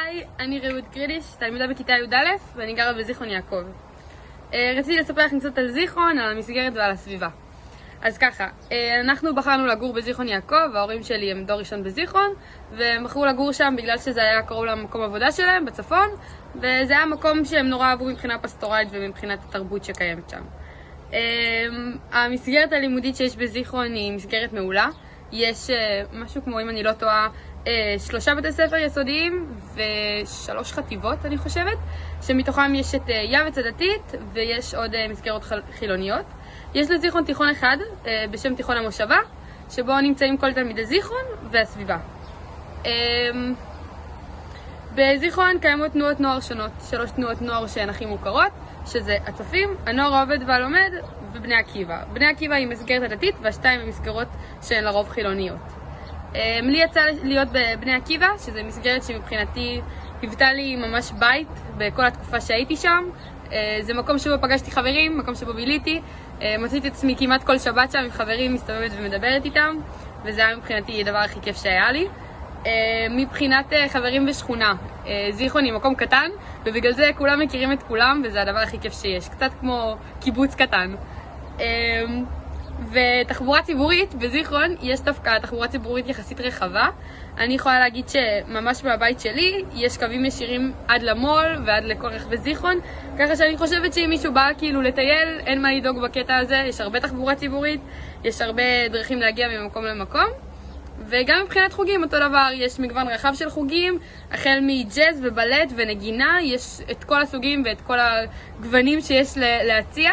היי, אני רעות קרידיש, תלמידה בכיתה י"א ואני גרה בזיכרון יעקב. רציתי לספר לכם קצת על זיכרון, על המסגרת ועל הסביבה. אז ככה, אנחנו בחרנו לגור בזיכרון יעקב, ההורים שלי הם דור ראשון בזיכרון, והם בחרו לגור שם בגלל שזה היה קרוב למקום עבודה שלהם בצפון, וזה היה מקום שהם נורא אהבו מבחינה פסטורלית ומבחינת התרבות שקיימת שם. המסגרת הלימודית שיש בזיכרון היא מסגרת מעולה. יש משהו כמו, אם אני לא טועה, 3 בתי ספר יסודיים ו3 חטיבות, אני חושבת, שמתוכם יש את יעבץ הדתית ויש עוד מסגרות חילוניות. יש לזיכרון תיכון אחד בשם תיכון המושבה, שבו נמצאים כל תלמידי זיכרון והסביבה. בזיכרון קיימות תנועות נוער שונות, 3 תנועות נוער שהן הכי מוכרות, שזה הצופים, הנוער העובד והלומד ובני עקיבא. בני עקיבא היא מסגרת הדתית והשתיים הן מסגרות שהן לרוב חילוניות. לי יצא להיות בבני עקיבא, שזה מסגרת שמבחינתי היוותה לי ממש בית בכל התקופה שהייתי שם. זה מקום שבו פגשתי חברים, מקום שבו ביליתי, מצאתי את עצמי כמעט כל שבת שם עם חברים, מסתובבת ומדברת איתם, וזה היה מבחינתי הדבר הכי כיף שהיה לי. מבחינת חברים בשכונה, זיכרון היא מקום קטן, ובגלל זה כולם מכירים את כולם, וזה הדבר הכי כיף שיש, קצת כמו קיבוץ קטן. ותחבורה ציבורית בזיכרון, יש דווקא תחבורה ציבורית יחסית רחבה. אני יכולה להגיד שממש מהבית שלי יש קווים ישירים עד למול ועד לכל רכבי זיכרון, ככה שאני חושבת שאם מישהו בא כאילו לטייל, אין מה לדאוג בקטע הזה. יש הרבה תחבורה ציבורית, יש הרבה דרכים להגיע ממקום למקום. וגם מבחינת חוגים אותו דבר, יש מגוון רחב של חוגים, החל מג'אז ובלט ונגינה, יש את כל הסוגים ואת כל הגוונים שיש להציע.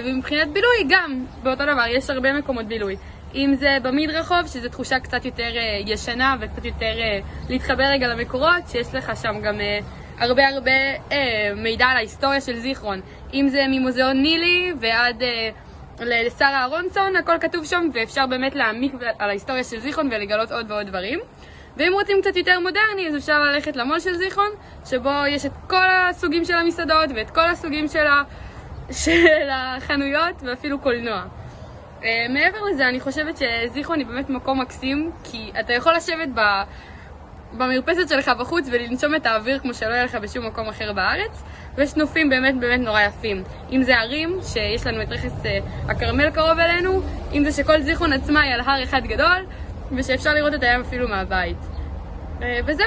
ומבחינת בילוי גם באותו דבר, יש הרבה מקומות בילוי. אם זה במדרחוב, שזו תחושה קצת יותר ישנה וקצת יותר להתחבר רגע למקורות, שיש לך שם גם הרבה מידע על ההיסטוריה של זיכרון. אם זה ממוזיאון נילי ועד לשרה אהרונסון, הכל כתוב שם, ואפשר באמת להעמיק על ההיסטוריה של זיכרון ולגלות עוד ועוד דברים. ואם רוצים קצת יותר מודרני, אז אפשר ללכת למול של זיכרון, שבו יש את כל הסוגים של המסעדות ואת כל הסוגים של החנויות ואפילו קולנוע. מעבר לזה, אני חושבת שזיכרון היא באמת מקום מקסים, כי אתה יכול לשבת במרפסת שלך בחוץ ולנשום את האוויר כמו שלא יהיה לך בשום מקום אחר בארץ, ויש נופים באמת נורא יפים. אם זה ערים, שיש לנו את רכס הכרמל קרוב אלינו, אם זה שכל זיכרון עצמה היא על הר אחד גדול, ושאפשר לראות את הים אפילו מהבית. וזה